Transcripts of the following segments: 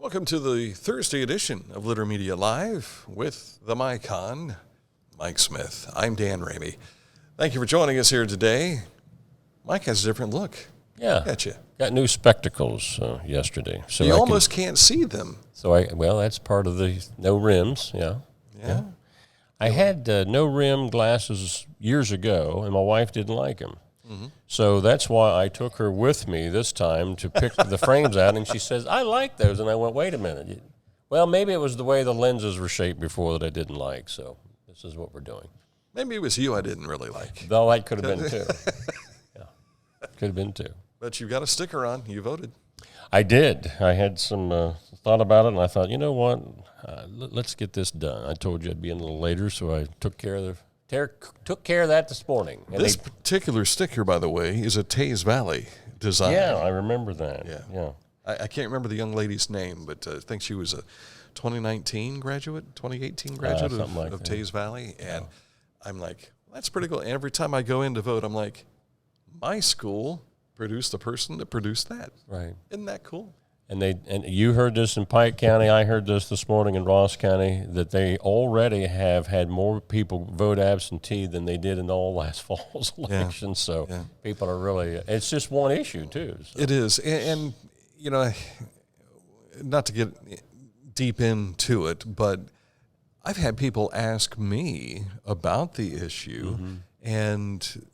Welcome to the Thursday edition of Litter Media Live with the Micon, Mike Smith. I'm Dan Ramey. Thank you for joining us here today. Mike has a different look. Yeah. Look at you. Got new spectacles yesterday. So you almost can't see them. Well, that's part of the no rims, yeah. Yeah. I had no rim glasses years ago, and my wife didn't like them. Mm-hmm. So that's why I took her with me this time to pick the frames out, and she says, I like those. And I went, wait a minute. Well, maybe it was the way the lenses were shaped before that I didn't like, so this is what we're doing. Maybe it was you I didn't really like. Though that could have been too. Yeah, could have been too. But you got a sticker on. You voted. I did. I had some thought about it, and I thought, you know what, let's get this done. I told you I'd be in a little later, so I took care of that this morning. And this particular sticker, by the way, is a Taze Valley design. Yeah, I remember that. Yeah. I can't remember the young lady's name, but I think she was a 2019 graduate, 2018 graduate of Taze Valley. And I'm like, that's pretty cool. And every time I go in to vote, I'm like, my school produced the person that produced that. Right. Isn't that cool? And you heard this in Pike County. I heard this morning in Ross County, that they already have had more people vote absentee than they did in all last fall's election. So people are really, it's just one issue too. So. It is. And, you know, not to get deep into it, but I've had people ask me about the issue, and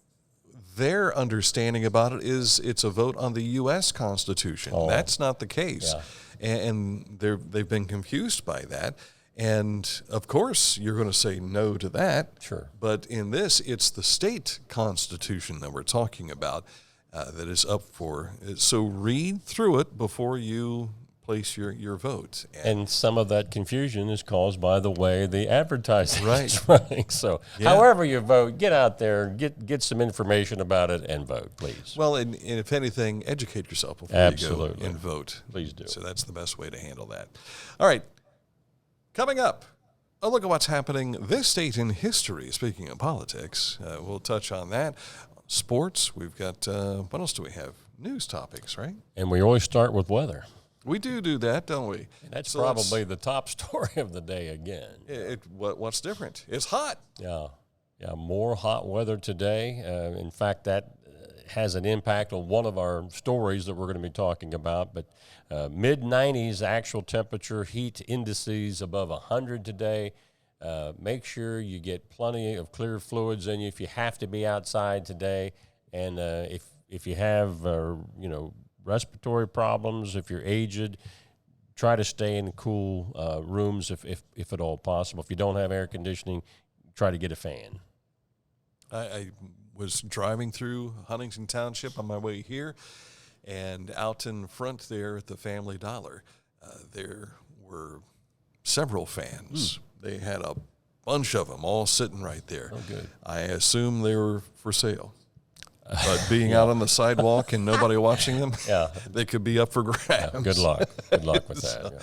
their understanding about it is it's a vote on the U.S. Constitution. Oh. That's not the case. Yeah. And they've been confused by that. And, of course, you're going to say no to that. Sure. But in this, it's the state constitution that we're talking about that is up for. So read through it before you place your vote. And some of that confusion is caused by the way the advertising is Right. running. So however you vote, get out there, get some information about it and vote, please. Well, and if anything, educate yourself before you go and vote. Please do. So that's the best way to handle that. All right. Coming up, a look at what's happening this date in history. Speaking of politics, we'll touch on that. Sports, we've got, what else do we have? News topics, right? And we always start with weather. We do that, don't we? And that's probably the top story of the day again. What's different? It's hot. Yeah, more hot weather today. In fact, that has an impact on one of our stories that we're going to be talking about. But mid-90s actual temperature, heat indices above 100 today. Make sure you get plenty of clear fluids in you if you have to be outside today. And if you have, respiratory problems, if you're aged, try to stay in cool rooms if at all possible. If you don't have air conditioning, try to get a fan. I was driving through Huntington Township on my way here, and out in front there at the Family Dollar, there were several fans. They had a bunch of them all sitting right there. Oh, good. I assume they were for sale. But being out on the sidewalk and nobody watching them, they could be up for grabs. Yeah, good luck. Good luck with that.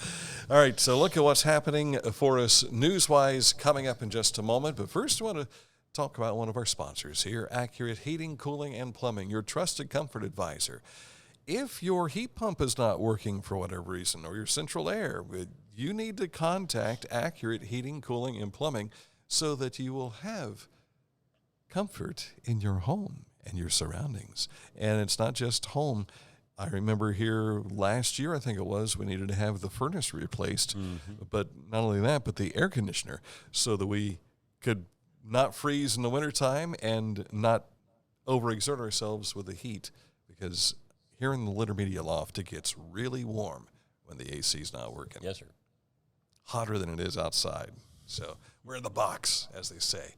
All right, so look at what's happening for us news-wise coming up in just a moment. But first, I want to talk about one of our sponsors here, Accurate Heating, Cooling, and Plumbing, your trusted comfort advisor. If your heat pump is not working for whatever reason, or your central air, you need to contact Accurate Heating, Cooling, and Plumbing so that you will have comfort in your home and your surroundings. And it's not just home. I remember here last year, I think it was, we needed to have the furnace replaced. But not only that, but the air conditioner, so that we could not freeze in the wintertime and not overexert ourselves with the heat. Because here in the Litter Media Loft, it gets really warm when the AC's not working. Yes, sir. Hotter than it is outside. So we're in the box, as they say.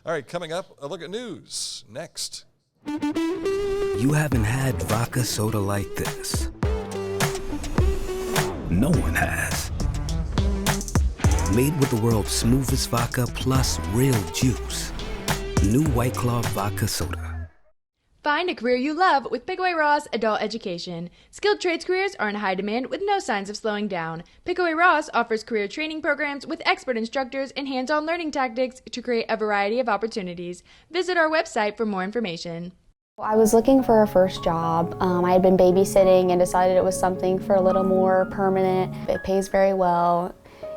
All right, coming up, a look at news next. You haven't had vodka soda like this. No one has. Made with the world's smoothest vodka plus real juice. New White Claw Vodka Soda. Find a career you love with Pickaway Ross Adult Education. Skilled trades careers are in high demand with no signs of slowing down. Pickaway Ross offers career training programs with expert instructors and hands-on learning tactics to create a variety of opportunities. Visit our website for more information. I was looking for a first job. I had been babysitting and decided it was something for a little more permanent. It pays very well.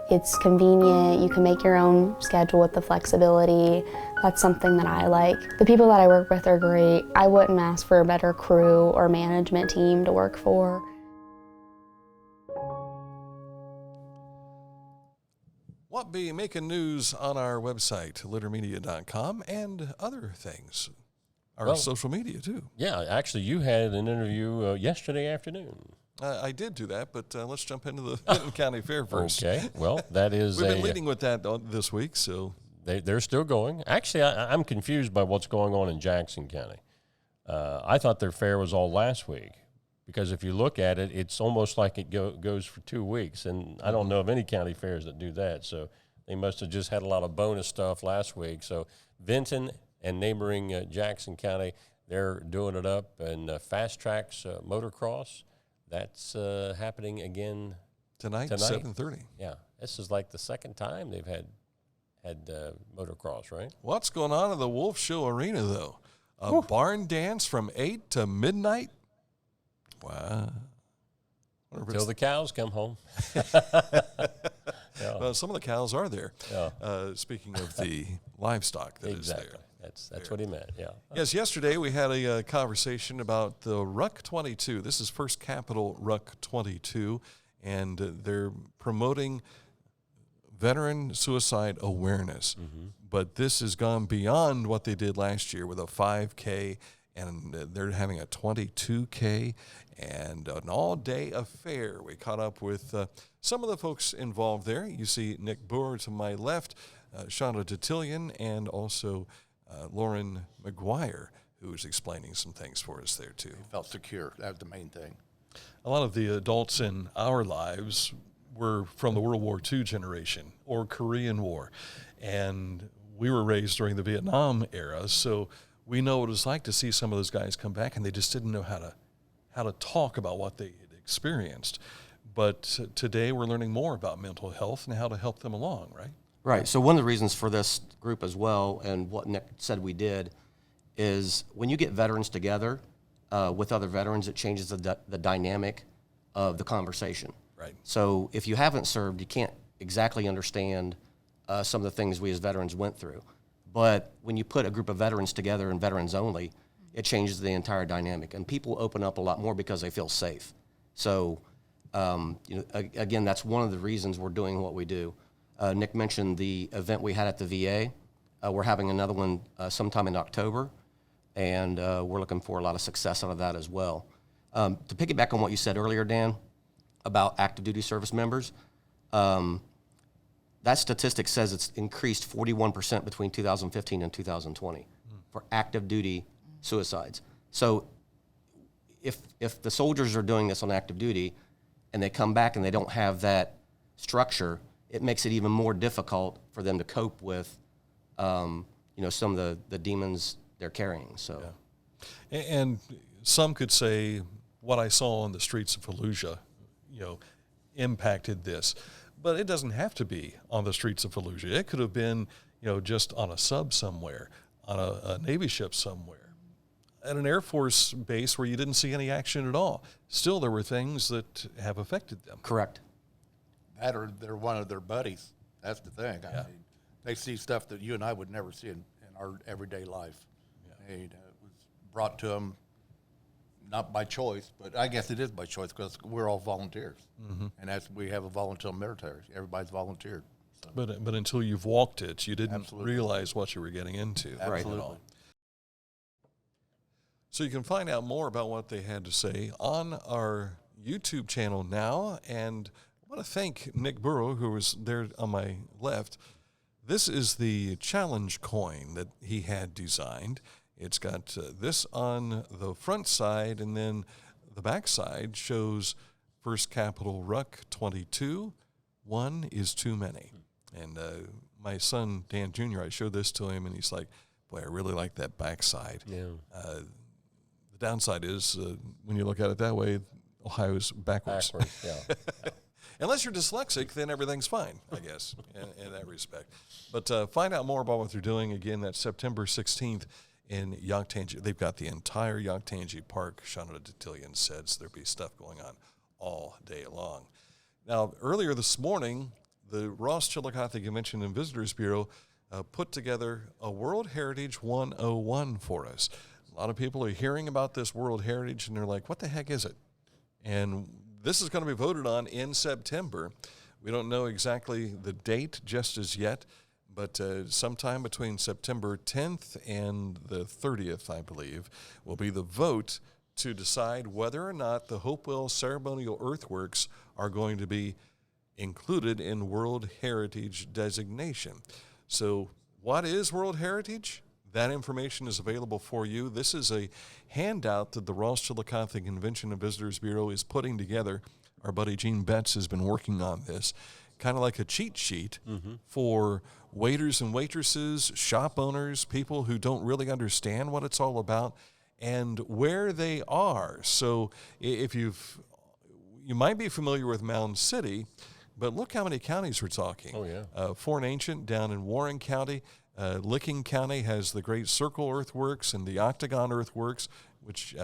It's convenient. You can make your own schedule with the flexibility. That's something that I like. The people that I work with are great. I wouldn't ask for a better crew or management team to work for. What be making news on our website, littermedia.com, and other things. Our social media, too. Yeah, actually, you had an interview yesterday afternoon. I did do that, but let's jump into the Benton County Fair first. Okay, well, that is We've been leading with that this week, so. They're still going. Actually, I'm confused by what's going on in Jackson County. I thought their fair was all last week, because if you look at it, it's almost like it goes for 2 weeks, and I don't know of any county fairs that do that, so they must have just had a lot of bonus stuff last week. So Benton and neighboring Jackson County, they're doing it up, and Fast Tracks Motocross, that's happening again tonight. 7:30. Yeah, this is like the second time they've had motocross, right? What's going on in the Wolf Show Arena, though? A barn dance from 8 to midnight? Wow. Till the cows come home. Yeah. Well, some of the cows are there. Yeah. Speaking of the livestock that is there. That's what he meant, yeah. Yes, yesterday we had a conversation about the Ruck 22. This is First Capital Ruck 22, and they're promoting veteran suicide awareness. Mm-hmm. But this has gone beyond what they did last year with a 5K, and they're having a 22K and an all-day affair. We caught up with some of the folks involved there. You see Nick Boer to my left, Shonda Titillion, and also Lauren McGuire, who's explaining some things for us there, too. Felt secure. That was the main thing. A lot of the adults in our lives were from the World War II generation or Korean War, and we were raised during the Vietnam era, so we know what it was like to see some of those guys come back, and they just didn't know how to talk about what they had experienced. But today we're learning more about mental health and how to help them along, right? Right. So one of the reasons for this group as well, and what Nick said we did, is when you get veterans together with other veterans, it changes the dynamic of the conversation. Right. So if you haven't served, you can't exactly understand some of the things we as veterans went through. But when you put a group of veterans together and veterans only, it changes the entire dynamic. And people open up a lot more because they feel safe. So, again, that's one of the reasons we're doing what we do. Nick mentioned the event we had at the VA. We're having another one sometime in October, and we're looking for a lot of success out of that as well. To piggyback on what you said earlier, Dan, about active duty service members, that statistic says it's increased 41% between 2015 and 2020 for active duty suicides. So if the soldiers are doing this on active duty and they come back and they don't have that structure, it makes it even more difficult for them to cope with, some of the demons they're carrying. So, yeah. And some could say what I saw on the streets of Fallujah, impacted this, but it doesn't have to be on the streets of Fallujah. It could have been, just on a sub somewhere, on a Navy ship somewhere, at an Air Force base where you didn't see any action at all. Still, there were things that have affected them. Correct. That or they're one of their buddies. That's the thing. Yeah. I mean, they see stuff that you and I would never see in our everyday life. Yeah. And, it was brought to them not by choice, but I guess it is by choice because we're all volunteers. Mm-hmm. And we have a volunteer military. Everybody's volunteered. So. But until you've walked it, you didn't Absolutely. realize what you were getting into. Absolutely. Right. So you can find out more about what they had to say on our YouTube channel now. And I want to thank Nick Burrow, who was there on my left. This is the challenge coin that he had designed. It's got this on the front side, and then the back side shows First Capital Ruck 22. One is too many. And my son, Dan Jr., I showed this to him, and he's like, boy, I really like that back side. Yeah. The downside is, when you look at it that way, Ohio's backwards. Yeah. Unless you're dyslexic, then everything's fine, I guess, in that respect. But find out more about what they're doing. Again, that's September 16th in Yoctangi. They've got the entire Yoctangi Park, Shawna Detillion said, so there'll be stuff going on all day long. Now, earlier this morning, the Ross Chillicothe Convention and Visitors Bureau put together a World Heritage 101 for us. A lot of people are hearing about this World Heritage, and they're like, what the heck is it? And this is going to be voted on in September. We don't know exactly the date just as yet, but sometime between September 10th and the 30th, I believe, will be the vote to decide whether or not the Hopewell ceremonial earthworks are going to be included in World Heritage designation. So what is World Heritage? That information is available for you. This is a handout that the Ross Chillicothe Convention and Visitors Bureau is putting together. Our buddy Gene Betts has been working on this, kind of like a cheat sheet for waiters and waitresses, shop owners, people who don't really understand what it's all about and where they are. So if you might be familiar with Mound City, but look how many counties we're talking. Oh, yeah. Fort Ancient down in Warren County. Licking County has the Great Circle Earthworks and the Octagon Earthworks, which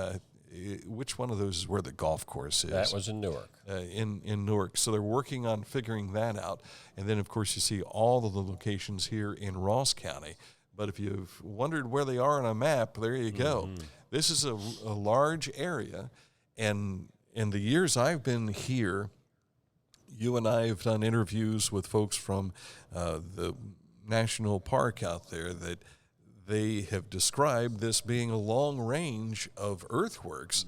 one of those is where the golf course is? That was in Newark. In Newark. So they're working on figuring that out. And then, of course, you see all of the locations here in Ross County. But if you've wondered where they are on a map, there you go. This is a large area. And in the years I've been here, you and I have done interviews with folks from the national park out there that they have described this being a long range of earthworks.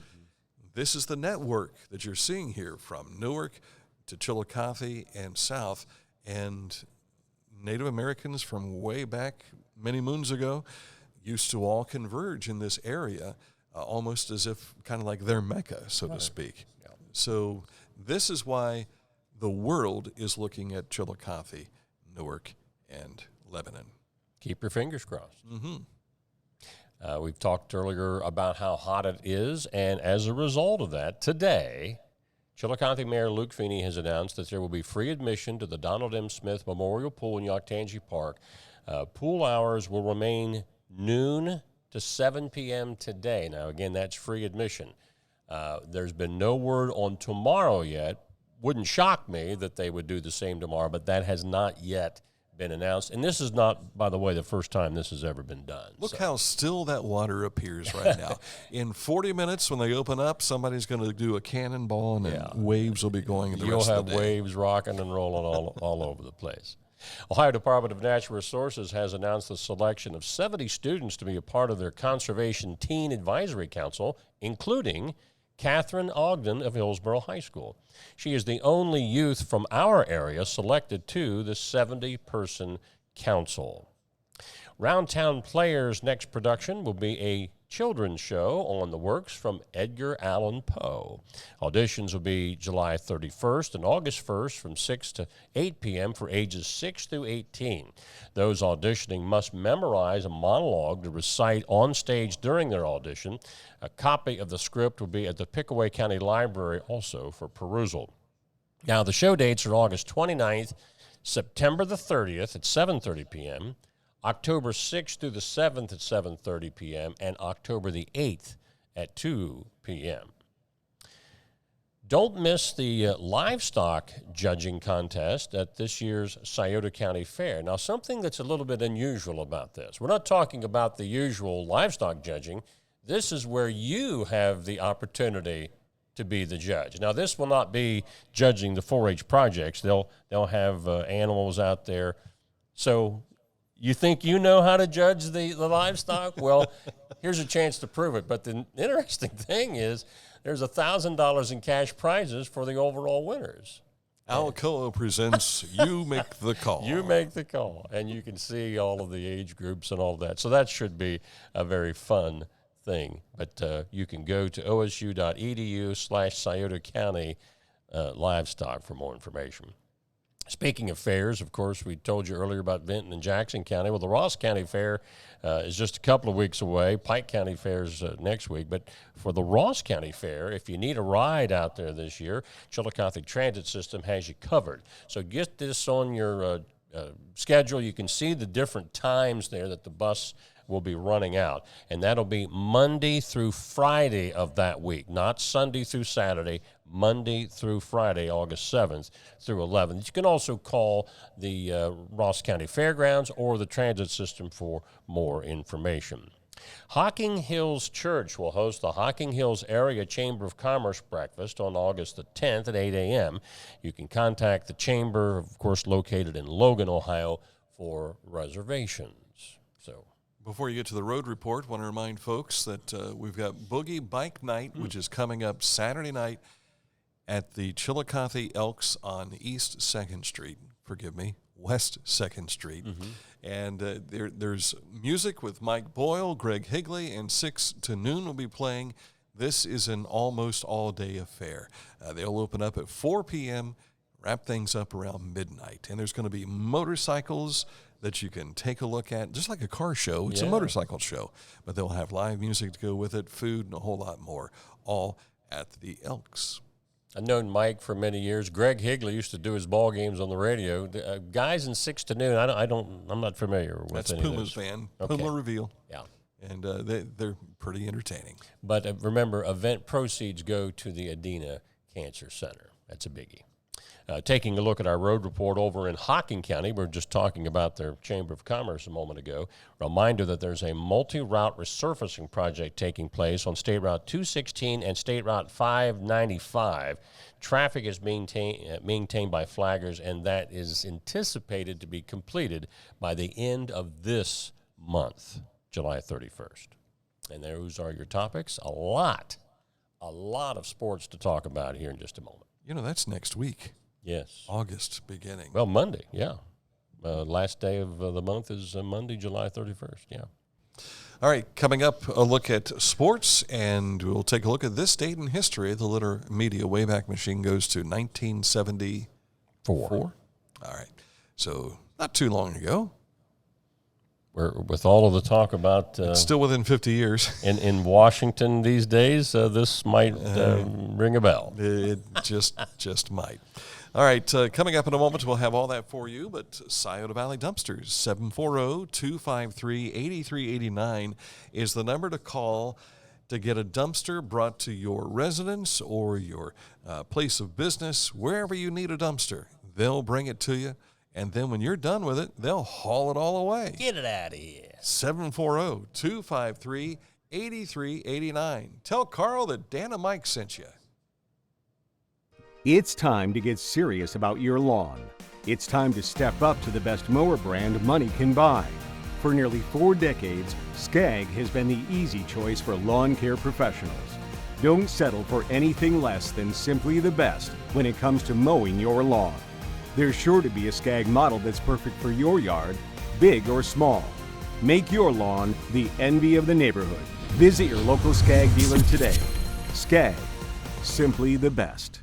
This is the network that you're seeing here from Newark to Chillicothe and south. And Native Americans from way back many moons ago used to all converge in this area, almost as if kind of like their Mecca, so to speak. Yeah. So this is why the world is looking at Chillicothe, Newark, and Lebanon. Keep your fingers crossed. We've talked earlier about how hot it is, and as a result of that, today, Chillicothe Mayor Luke Feeney has announced that there will be free admission to the Donald M. Smith Memorial Pool in Yoctangi Park. Pool hours will remain noon to 7 p.m. today. Now, again, that's free admission. There's been no word on tomorrow yet. Wouldn't shock me that they would do the same tomorrow, but that has not yet been announced. And this is not, by the way, the first time this has ever been done. Look how still that water appears right now. In 40 minutes, when they open up, somebody's going to do a cannonball, and waves will be going the You'll rest of the day. have waves rocking and rolling all over the place. Ohio Department of Natural Resources has announced the selection of 70 students to be a part of their Conservation Teen Advisory Council, including Catherine Ogden of Hillsborough High School. She is the only youth from our area selected to the 70-person council. Roundtown Players' next production will be a children's show on the works from Edgar Allan Poe. Auditions will be July 31st and August 1st from 6 to 8 p.m. for ages 6 through 18. Those auditioning must memorize a monologue to recite on stage during their audition. A copy of the script will be at the Pickaway County Library also for perusal. Now, the show dates are August 29th, September the 30th at 7:30 p.m., October 6th through the 7th at 7:30 p.m., and October the 8th at 2 p.m. Don't miss the livestock judging contest at this year's Scioto County Fair. Now, something that's a little bit unusual about this. We're not talking about the usual livestock judging. This is where you have the opportunity to be the judge. Now, this will not be judging the 4-H projects. They'll have animals out there. So you think you know how to judge the livestock? Well, here's a chance to prove it. But the interesting thing is there's $1,000 in cash prizes for the overall winners. Alcoa presents You Make the Call. You make the call. And you can see all of the age groups and all of that. So that should be a very fun thing. But you can go to osu.edu/Scioto County livestock for more information. Speaking of fairs, of course, we told you earlier about Benton and Jackson County. Well, the Ross County Fair is just a couple of weeks away. Pike County Fair is next week. But for the Ross County Fair, if you need a ride out there this year, Chillicothe Transit System has you covered. So get this on your schedule. You can see the different times there that the bus will be running out, and that'll be Monday through Friday of that week, not Sunday through Saturday, Monday through Friday, August 7th through 11th. You can also call the Ross County Fairgrounds or the transit system for more information. Hocking Hills Church will host the Hocking Hills Area Chamber of Commerce Breakfast on August the 10th at 8 a.m. You can contact the chamber, of course, located in Logan, Ohio, for reservations. So, before you get to the road report, want to remind folks that we've got Boogie Bike Night, which is coming up Saturday night at the Chillicothe Elks on East 2nd Street. Forgive me, West 2nd Street. And there's music with Mike Boyle, Greg Higley, and 6 to noon will be playing. This is an almost all-day affair. They'll open up at 4 p.m., wrap things up around midnight. And there's going to be motorcycles that you can take a look at, just like a car show. It's a motorcycle show. But they'll have live music to go with it, food, and a whole lot more, all at the Elks. I've known Mike for many years. Greg Higley used to do his ball games on the radio. Guys in 6 to noon, I'm not familiar with That's any Puma's of those. band, Okay. Puma Reveal. Yeah. And they're pretty entertaining. But remember, event proceeds go to the Adena Cancer Center. That's a biggie. Taking a look at our road report over in Hocking County, we were just talking about their Chamber of Commerce a moment ago. Reminder that there's a multi-route resurfacing project taking place on State Route 216 and State Route 595. Traffic is maintained by flaggers, and that is anticipated to be completed by the end of this month, July 31st. And those are your topics. A lot of sports to talk about here in just a moment. You know, that's next week. Yes. August beginning. Well, Monday, yeah. Last day of the month is Monday, July 31st, yeah. All right, coming up, a look at sports, and we'll take a look at this date in history. The Litter Media Wayback Machine goes to 1974. All right, so not too long ago. With all of the talk about Still within 50 years. in Washington these days, this might ring a bell. It just might. All right, coming up in a moment, we'll have all that for you, but Scioto Valley Dumpsters, 740-253-8389 is the number to call to get a dumpster brought to your residence or your place of business, wherever you need a dumpster. They'll bring it to you, and then when you're done with it, they'll haul it all away. Get it out of here. 740-253-8389. Tell Carl that Dan and Mike sent you. It's time to get serious about your lawn. It's time to step up to the best mower brand money can buy. For nearly 4 decades, Skag has been the easy choice for lawn care professionals. Don't settle for anything less than simply the best when it comes to mowing your lawn. There's sure to be a Skag model that's perfect for your yard, big or small. Make your lawn the envy of the neighborhood. Visit your local Skag dealer today. Skag, simply the best.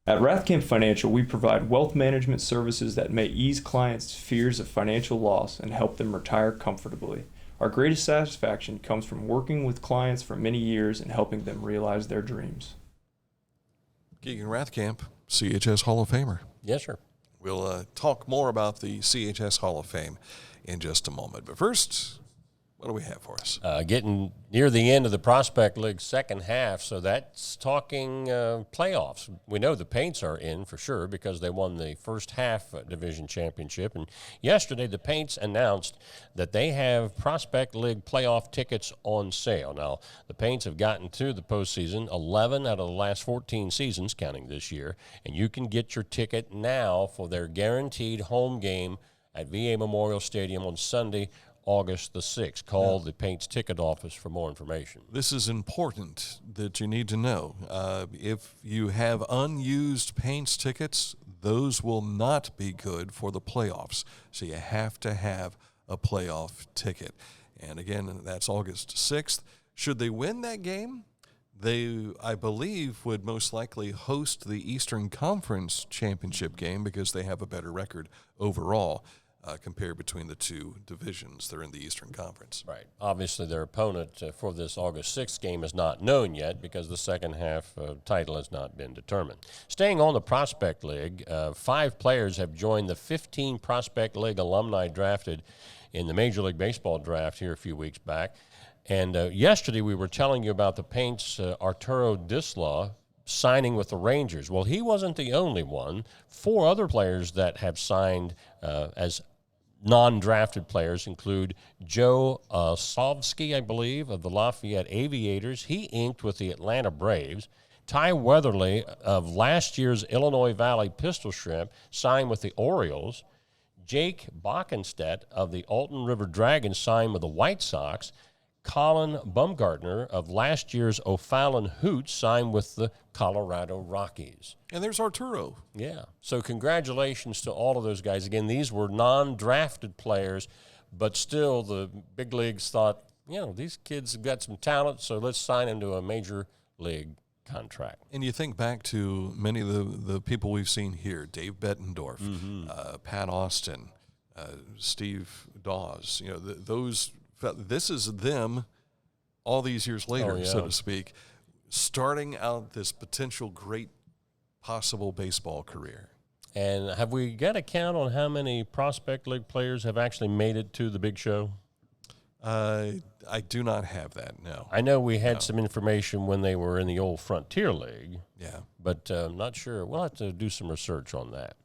At Rathkamp Financial, we provide wealth management services that may ease clients' fears of financial loss and help them retire comfortably. Our greatest satisfaction comes from working with clients for many years and helping them realize their dreams. Keegan Rathkamp, CHS Hall of Famer. Yes, sir. We'll talk more about the CHS Hall of Fame in just a moment. But first, what do we have for us? Getting near the end of the Prospect League second half, so that's talking playoffs. We know the Paints are in for sure because they won the first half division championship. And yesterday the Paints announced that they have Prospect League playoff tickets on sale. Now, the Paints have gotten to the postseason 11 out of the last 14 seasons, counting this year, and you can get your ticket now for their guaranteed home game at VA Memorial Stadium on Sunday, August the 6th. Call the Paints ticket office for more information. This is important that you need to know. If you have unused Paints tickets, those will not be good for the playoffs. So you have to have a playoff ticket. And again, that's August 6th. Should they win that game, they, I believe, would most likely host the Eastern Conference Championship game because they have a better record overall. compared between the two divisions. They're in the Eastern Conference. Right. Obviously, their opponent for this August 6th game is not known yet because the second half title has not been determined. Staying on the Prospect League, 5 players have joined the 15 Prospect League alumni drafted in the Major League Baseball draft here a few weeks back. And yesterday we were telling you about the Paints' Arturo Dislaw signing with the Rangers. Well, he wasn't the only one. 4 other players that have signed as non-drafted players include Joe Slavsky, I believe, of the Lafayette Aviators. He inked with the Atlanta Braves. Ty Weatherly of last year's Illinois Valley Pistol Shrimp signed with the Orioles. Jake Bockenstedt of the Alton River Dragons signed with the White Sox. Colin Bumgartner of last year's O'Fallon Hoots signed with the Colorado Rockies. And there's Arturo. Yeah. So congratulations to all of those guys. Again, these were non-drafted players, but still the big leagues thought, these kids have got some talent, so let's sign them to a major league contract. And you think back to many of the people we've seen here, Dave Bettendorf, Pat Austin, Steve Dawes, this is them all these years later, so to speak, starting out this potential great possible baseball career. And have we got a count on how many Prospect League players have actually made it to the big show? I do not have that, no. I know we had some information when they were in the old Frontier League. Yeah. But I'm not sure. We'll have to do some research on that.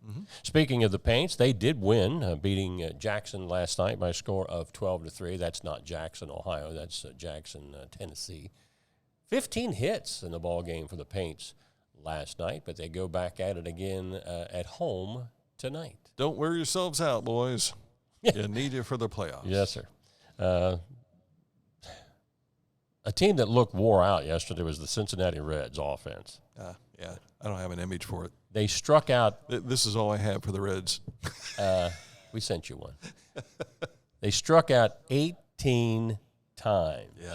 Speaking of the Paints, they did win, beating Jackson last night by a score of 12-3. That's not Jackson, Ohio. That's Jackson, Tennessee. 15 hits in the ball game for the Paints last night, but they go back at it again at home tonight. Don't wear yourselves out, boys. You need you for the playoffs. Yes, sir. A team that looked wore out yesterday was the Cincinnati Reds offense. Yeah, I don't have an image for it. They struck out. This is all I have for the Reds. We sent you one. They struck out 18 times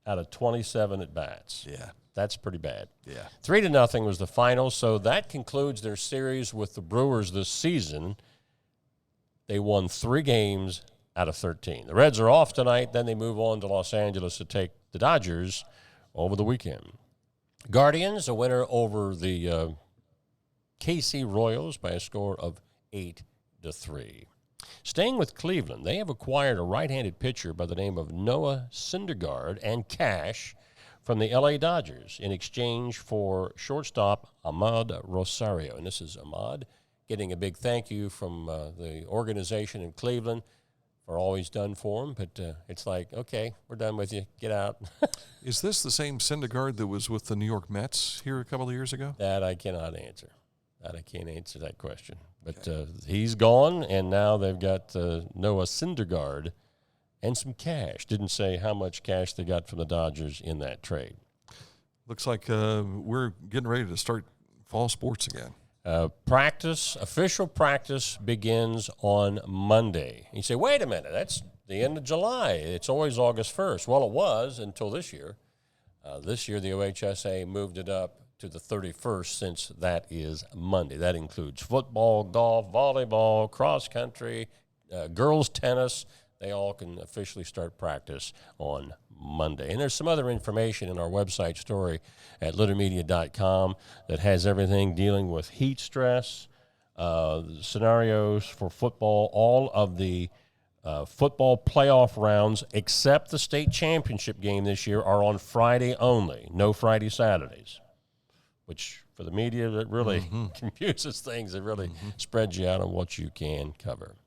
out of 27 at-bats. Yeah. That's pretty bad. Yeah. 3-0 was the final, so that concludes their series with the Brewers this season. They won 3 games out of 13. The Reds are off tonight. Then they move on to Los Angeles to take the Dodgers over the weekend. Guardians, a winner over the KC Royals by a score of 8-3. Staying with Cleveland, they have acquired a right-handed pitcher by the name of Noah Syndergaard and cash from the L.A. Dodgers in exchange for shortstop Ahmad Rosario. And this is Ahmad getting a big thank you from the organization in Cleveland for all he's done for him. But it's like, okay, we're done with you. Get out. Is this the same Syndergaard that was with the New York Mets here a couple of years ago? That I cannot answer. I can't answer that question. But he's gone, and now they've got Noah Syndergaard and some cash. Didn't say how much cash they got from the Dodgers in that trade. Looks like we're getting ready to start fall sports again. Official practice begins on Monday. You say, wait a minute, that's the end of July. It's always August 1st. Well, it was until this year. This year, the OHSA moved it up to the 31st since that is Monday. That includes football, golf, volleyball, cross country, girls tennis. They all can officially start practice on Monday. And there's some other information in our website story at littermedia.com that has everything dealing with heat stress, scenarios for football, all of the football playoff rounds except the state championship game this year are on Friday only, no Friday, Saturdays, which for the media, that really confuses things. It really spreads you out on what you can cover.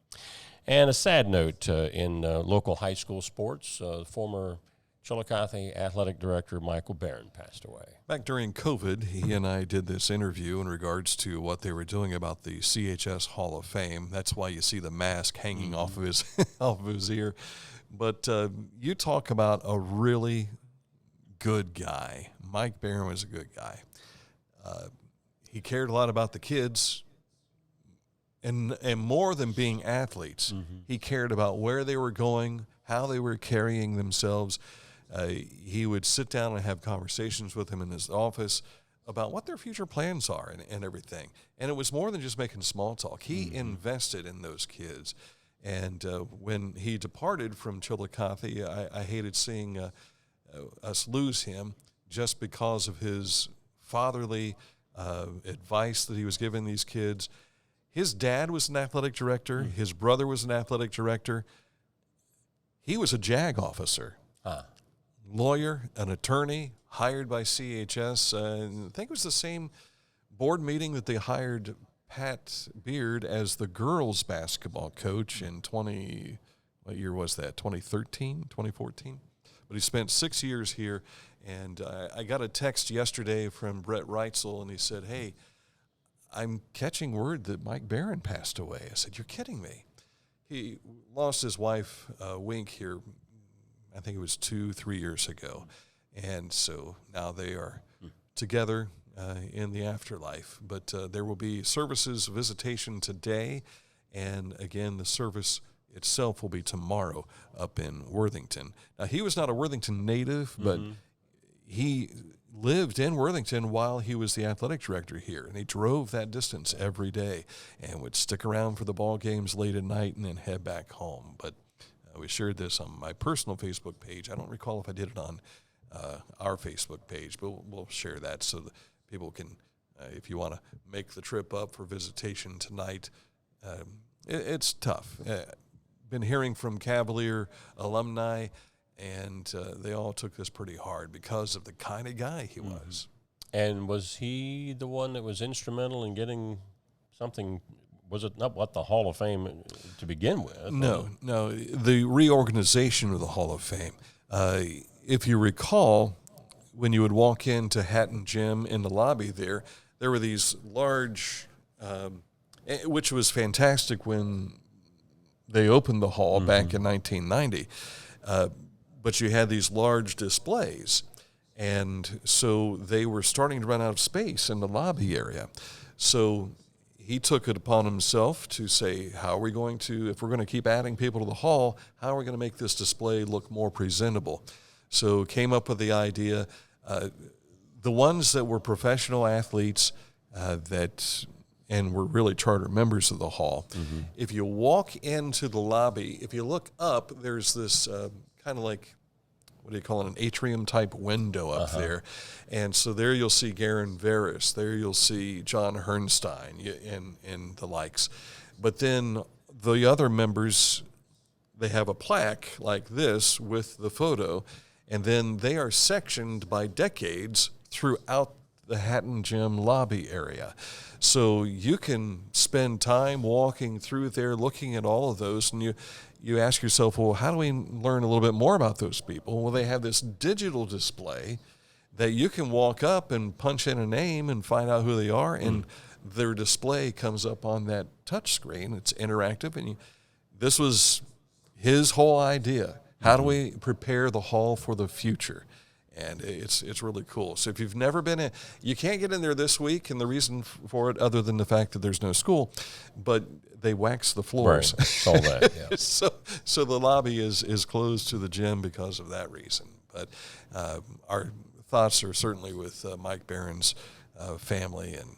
And a sad note in local high school sports, former Chillicothe athletic director Michael Barron passed away. Back during COVID, he and I did this interview in regards to what they were doing about the CHS Hall of Fame. That's why you see the mask hanging off of his off of his ear. But you talk about a really good guy. Mike Barron was a good guy. He cared a lot about the kids. And more than being athletes, he cared about where they were going, how they were carrying themselves. He would sit down and have conversations with him in his office about what their future plans are and everything. And it was more than just making small talk. He invested in those kids. And when he departed from Chillicothe, I hated seeing us lose him just because of his fatherly advice that he was giving these kids. His dad was an athletic director. His brother was an athletic director. He was a JAG officer, lawyer, an attorney, hired by CHS. I think it was the same board meeting that they hired Pat Beard as the girls' basketball coach in what year was that, 2013, 2014? But he spent 6 years here, and I got a text yesterday from Brett Reitzel, and he said, hey, I'm catching word that Mike Barron passed away. I said, you're kidding me. He lost his wife, Wink, here, I think it was 2-3 years ago. And so now they are together in the afterlife. But there will be services, visitation today. And again, the service itself will be tomorrow up in Worthington. Now, he was not a Worthington native, but he lived in Worthington while he was the athletic director here, and he drove that distance every day and would stick around for the ball games late at night and then head back home. But we shared this on my personal Facebook page. I don't recall if I did it on our Facebook page, but we'll share that so that people can, if you want to make the trip up for visitation tonight, it's tough. Been hearing from Cavalier alumni, and they all took this pretty hard because of the kind of guy he was. And was he the one that was instrumental in getting something? Was it not what the Hall of Fame to begin with? No, the reorganization of the Hall of Fame. If you recall, when you would walk into Hatton Gym in the lobby there were these large, which was fantastic when they opened the hall back in 1990. But you had these large displays, and so they were starting to run out of space in the lobby area. So he took it upon himself to say, how are we going to, if we're going to keep adding people to the hall, how are we going to make this display look more presentable? So came up with the idea, the ones that were professional athletes and were really charter members of the hall, if you walk into the lobby, if you look up, there's this kind of like, what do you call it, an atrium type window up there. And so there you'll see Garen Veris, there you'll see John Hernstein and the likes. But then the other members, they have a plaque like this with the photo, and then they are sectioned by decades throughout the Hatton Gym lobby area. So you can spend time walking through there looking at all of those, and you ask yourself, well, how do we learn a little bit more about those people? Well, they have this digital display that you can walk up and punch in a name and find out who they are, and their display comes up on that touch screen. It's interactive, and this was his whole idea. How do we prepare the hall for the future? And it's really cool. So if you've never been in, you can't get in there this week, and the reason for it, other than the fact that there's no school, but they wax the floors. Right. All that, yeah. So the lobby is closed to the gym because of that reason. But our thoughts are certainly with Mike Barron's family, and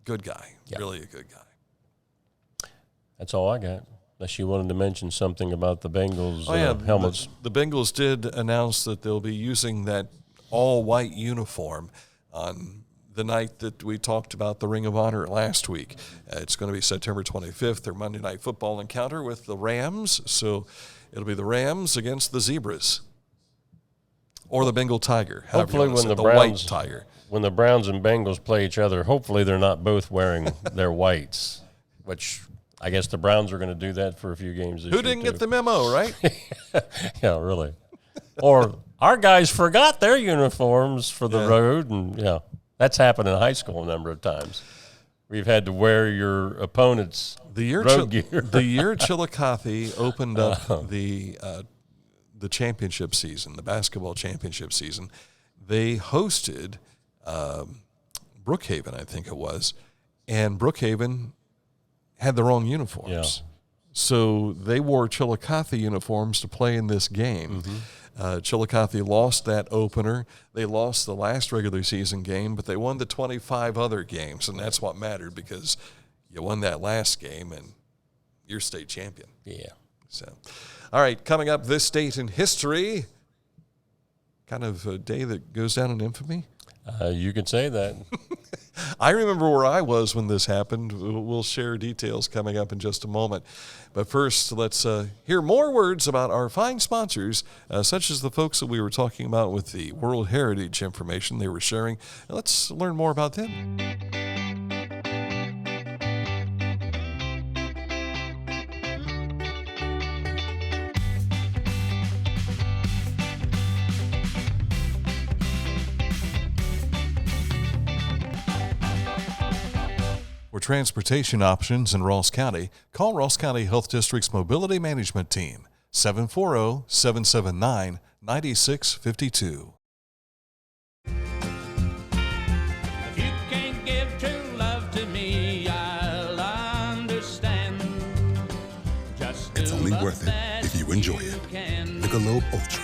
good guy, really a good guy. That's all I got. Unless you wanted to mention something about the Bengals helmets. The Bengals did announce that they'll be using that all-white uniform on the night that we talked about the Ring of Honor last week. It's going to be September 25th, their Monday Night Football encounter with the Rams. So it'll be the Rams against the Zebras, or the Bengal Tiger. Hopefully when the White Tiger. When the Browns and Bengals play each other, hopefully they're not both wearing their whites, which I guess the Browns are going to do that for a few games this year. Who didn't get the memo, right? Yeah, really. Or our guys forgot their uniforms for the road, and that's happened in high school a number of times. We've had to wear your opponent's road gear. The year Chillicothe opened up the championship season, the basketball championship season, they hosted Brookhaven, I think it was, and Brookhaven had the wrong uniforms. Yeah. So they wore Chillicothe uniforms to play in this game. Chillicothe lost that opener. They lost the last regular season game, but they won the 25 other games, and that's what mattered because you won that last game, and your state champion. Yeah. So, all right, coming up, this date in history, kind of a day that goes down in infamy. You could say that. I remember where I was when this happened. We'll share details coming up in just a moment. But first, let's hear more words about our fine sponsors, such as the folks that we were talking about with the World Heritage information they were sharing. Let's learn more about them. For transportation options in Ross County, call Ross County Health District's Mobility Management Team, 740-779-9652. If you can't give true love to me, I'll understand. Just it's only worth it if you enjoy it. Michelob Ultra.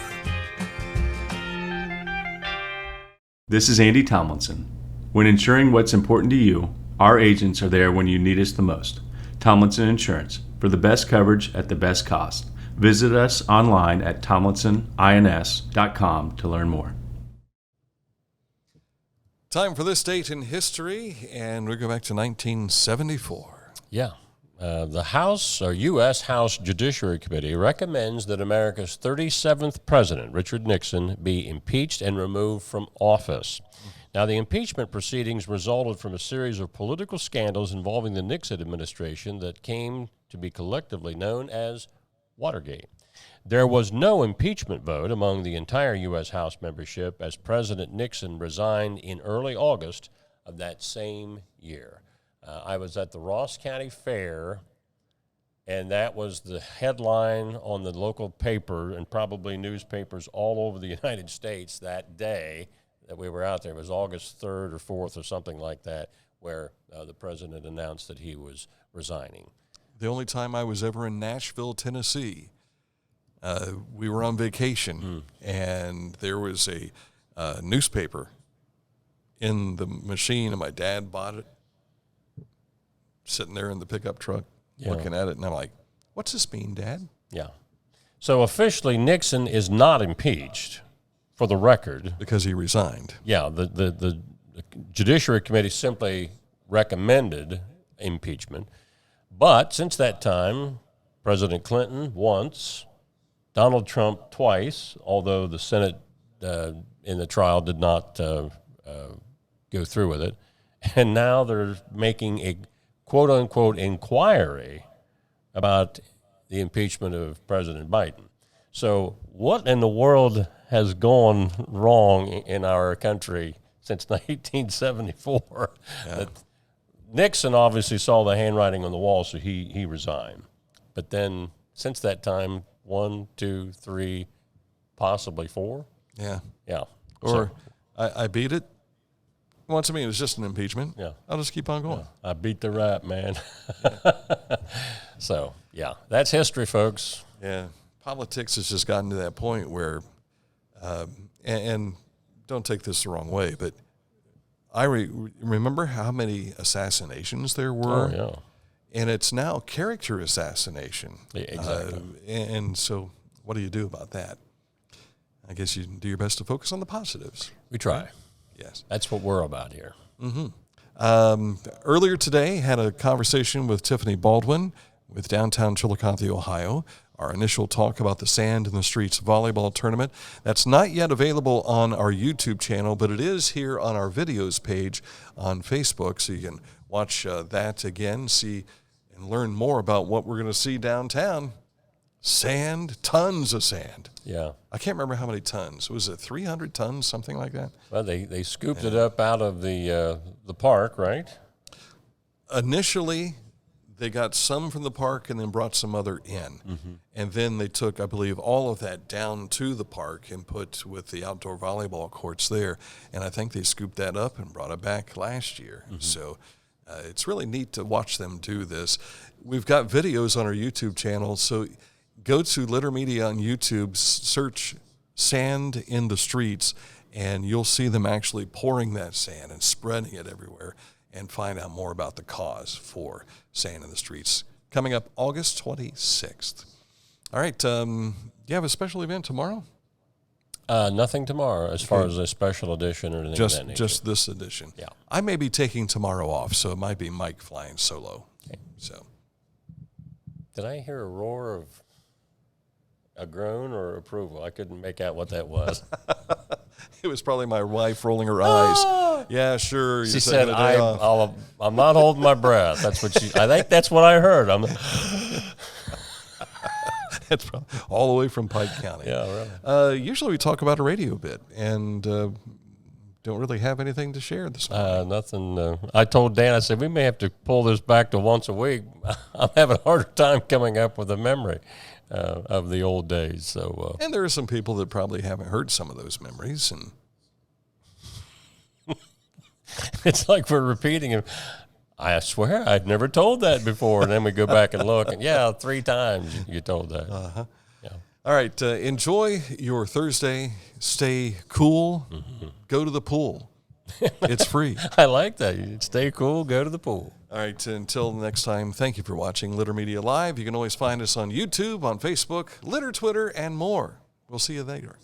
This is Andy Tomlinson. When ensuring what's important to you, our agents are there when you need us the most. Tomlinson Insurance, for the best coverage at the best cost. Visit us online at tomlinsonins.com to learn more. Time for this date in history, and we go back to 1974. Yeah. The House, or U.S. House Judiciary Committee, recommends that America's 37th president, Richard Nixon, be impeached and removed from office. Now, the impeachment proceedings resulted from a series of political scandals involving the Nixon administration that came to be collectively known as Watergate. There was no impeachment vote among the entire U.S. House membership as President Nixon resigned in early August of that same year. I was at the Ross County Fair, and that was the headline on the local paper and probably newspapers all over the United States that day that we were out there. It was August 3rd or 4th or something like that, where the president announced that he was resigning. The only time I was ever in Nashville, Tennessee, we were on vacation, and there was a newspaper in the machine, and my dad bought it, sitting there in the pickup truck, looking at it, and I'm like, what's this mean, Dad? Yeah. So officially, Nixon is not impeached. For the record, because he resigned. Yeah, the Judiciary Committee simply recommended impeachment. But since that time, President Clinton once, Donald Trump twice, although the Senate in the trial did not go through with it. And now they're making a quote-unquote inquiry about the impeachment of President Biden. So what in the world has gone wrong in our country since 1974? Yeah. That Nixon obviously saw the handwriting on the wall, so he resigned. But then since that time, 1, 2, 3, possibly 4. Yeah. Yeah. Or I beat it. Well, to me, it was just an impeachment. Yeah. I'll just keep on going. Yeah. I beat the rap, man. So, yeah, that's history, folks. Yeah. Politics has just gotten to that point where, and don't take this the wrong way, but I remember how many assassinations there were. Oh, yeah. And it's now character assassination. Yeah, exactly. And so what do you do about that? I guess you do your best to focus on the positives. We try. Right? Yes. That's what we're about here. Mm-hmm. Earlier today, had a conversation with Tiffany Baldwin with downtown Chillicothe, Ohio. Our initial talk about the Sand in the Streets volleyball tournament. That's not yet available on our YouTube channel, but it is here on our videos page on Facebook, so you can watch that again, see and learn more about what we're going to see downtown. Sand, tons of sand. Yeah. I can't remember how many tons. Was it 300 tons, something like that? Well, they scooped it up out of the park, right? Initially, they got some from the park and then brought some other in. Mm-hmm. And then they took, I believe, all of that down to the park and put with the outdoor volleyball courts there. And I think they scooped that up and brought it back last year. Mm-hmm. So it's really neat to watch them do this. We've got videos on our YouTube channel. So go to Litter Media on YouTube, search Sand in the Streets, and you'll see them actually pouring that sand and spreading it everywhere, and find out more about the cause for Sand in the Streets coming up August 26th. All right. You have a special event tomorrow? Nothing tomorrow as far as a special edition or anything of that nature. Just this edition. Yeah. I may be taking tomorrow off, so it might be Mike flying solo. Okay. So. Did I hear a roar of a groan or approval? I couldn't make out what that was. It was probably my wife rolling her eyes. Yeah, sure. She said, I'm not holding my breath. That's what I think that's what I heard. That's probably all the way from Pike County. Yeah, really. Usually we talk about a radio bit and don't really have anything to share this morning. Nothing. I told Dan, I said, we may have to pull this back to once a week. I'm having a harder time coming up with a memory of the old days. So, and there are some people that probably haven't heard some of those memories. And it's like we're repeating it. I swear I'd never told that before. And then we go back and look, and 3 times you told that. Uh-huh. Yeah. All right. Enjoy your Thursday. Stay cool. Mm-hmm. Go to the pool. It's free. I like that. Stay cool. Go to the pool. All right. Until next time, thank you for watching Litter Media Live. You can always find us on YouTube, on Facebook, Litter Twitter, and more. We'll see you later.